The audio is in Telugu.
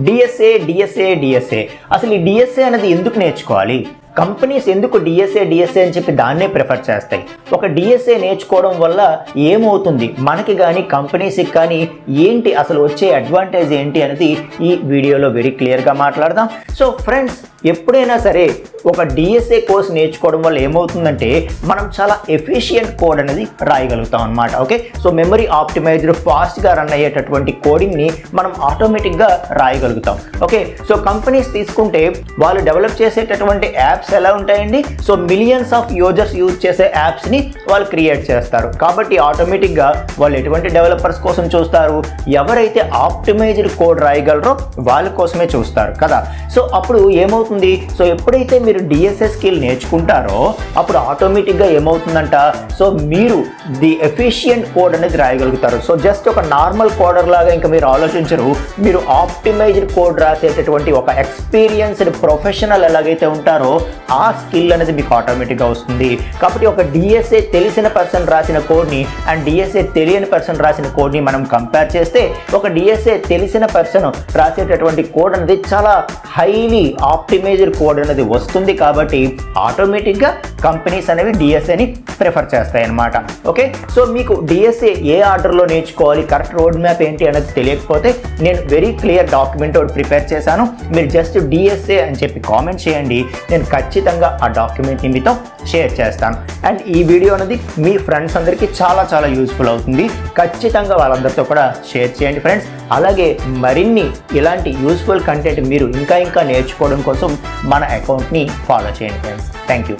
డిఎస్ఏ అసలు ఈ డిఎస్ఏ అనేది ఎందుకు నేర్చుకోవాలి? కంపెనీస్ ఎందుకు డిఎస్ఏ అని చెప్పి దాన్నే ప్రిఫర్ చేస్తాయి? ఒక డిఎస్ఏ నేర్చుకోవడం వల్ల ఏమవుతుంది మనకి కానీ కంపెనీస్కి కానీ ఏంటి అసలు వచ్చే అడ్వాంటేజ్ ఏంటి అనేది ఈ వీడియోలో వెరీ క్లియర్గా మాట్లాడదాం. సో ఫ్రెండ్స్, ఎప్పుడైనా సరే ఒక డిఎస్ఏ కోర్స్ నేర్చుకోవడం వల్ల ఏమవుతుందంటే మనం చాలా ఎఫిషియెంట్ కోడ్ అనేది రాయగలుగుతాం అనమాట. ఓకే, సో మెమరీ ఆప్టిమైజ్డ్ ఫాస్ట్గా రన్ అయ్యేటటువంటి కోడింగ్ని మనం ఆటోమేటిక్గా రాయగలుగుతాం. ఓకే, సో కంపెనీస్ తీసుకుంటే వాళ్ళు డెవలప్ చేసేటటువంటి యాప్స్ ఎలా ఉంటాయండి? So millions of users use చేసే యాప్స్ని వాళ్ళు క్రియేట్ చేస్తారు. కాబట్టి ఆటోమేటిక్గా వాళ్ళు ఎటువంటి డెవలపర్స్ కోసం చూస్తారు? ఎవరైతే ఆప్టిమైజ్డ్ కోడ్ రాయగలరో వాళ్ళ కోసమే చూస్తారు కదా. సో అప్పుడు ఏమవుతుంది? సో ఎప్పుడైతే మీరు డిఎస్ఏ స్కిల్ నేర్చుకుంటారో అప్పుడు ఆటోమేటిక్గా ఏమవుతుందంట, సో మీరు ది ఎఫిషియంట్ కోడ్ అనేది రాయగలుగుతారు. సో జస్ట్ ఒక నార్మల్ కోడర్ లాగా ఇంకా మీరు ఆలోచించరు. మీరు ఆప్టిమైజ్డ్ కోడ్ రాసేటటువంటి ఒక ఎక్స్పీరియన్స్డ్ ప్రొఫెషనల్ ఎలాగైతే ఉంటారో ఆ స్కిల్ అనేది మీకు ఆటోమేటిక్గా వస్తుంది. కాబట్టి ఒక డిఎస్ఏ తెలిసిన పర్సన్ రాసిన కోడ్ని అండ్ డిఎస్ఏ తెలియని పర్సన్ రాసిన కోడ్ని మనం కంపేర్ చేస్తే ఒక డిఎస్ఏ తెలిసిన పర్సన్ రాసేటటువంటి కోడ్ అనేది చాలా హైలీ ఆప్టిమైజ్డ్ కోడ్ అనేది వస్తుంది. కాబట్టి ఆటోమేటిక్గా కంపెనీస్ అనేవి డిఎస్ఏని ప్రిఫర్ చేస్తాయి అన్నమాట. ఓకే, సో మీకు డిఎస్ఏ ఏ ఆర్డర్లో నేర్చుకోవాలి, కరెక్ట్ రోడ్ మ్యాప్ ఏంటి అనేది తెలియకపోతే నేను వెరీ క్లియర్ డాక్యుమెంట్ ఒకటి ప్రిపేర్ చేశాను. మీరు జస్ట్ డిఎస్ఏ అని చెప్పి కామెంట్ చేయండి, నేను ఖచ్చితంగా ఆ డాక్యుమెంట్ని మీతో షేర్ చేస్తాను. అండ్ ఈ వీడియో అనేది మీ ఫ్రెండ్స్ అందరికీ చాలా చాలా యూస్ఫుల్ అవుతుంది. ఖచ్చితంగా వాళ్ళందరితో కూడా షేర్ చేయండి ఫ్రెండ్స్. అలాగే మరిన్ని ఇలాంటి యూస్ఫుల్ కంటెంట్ మీరు ఇంకా నేర్చుకోవడం కోసం మన అకౌంట్ని ఫాలో చేయండి ఫ్రెండ్స్. Thank you.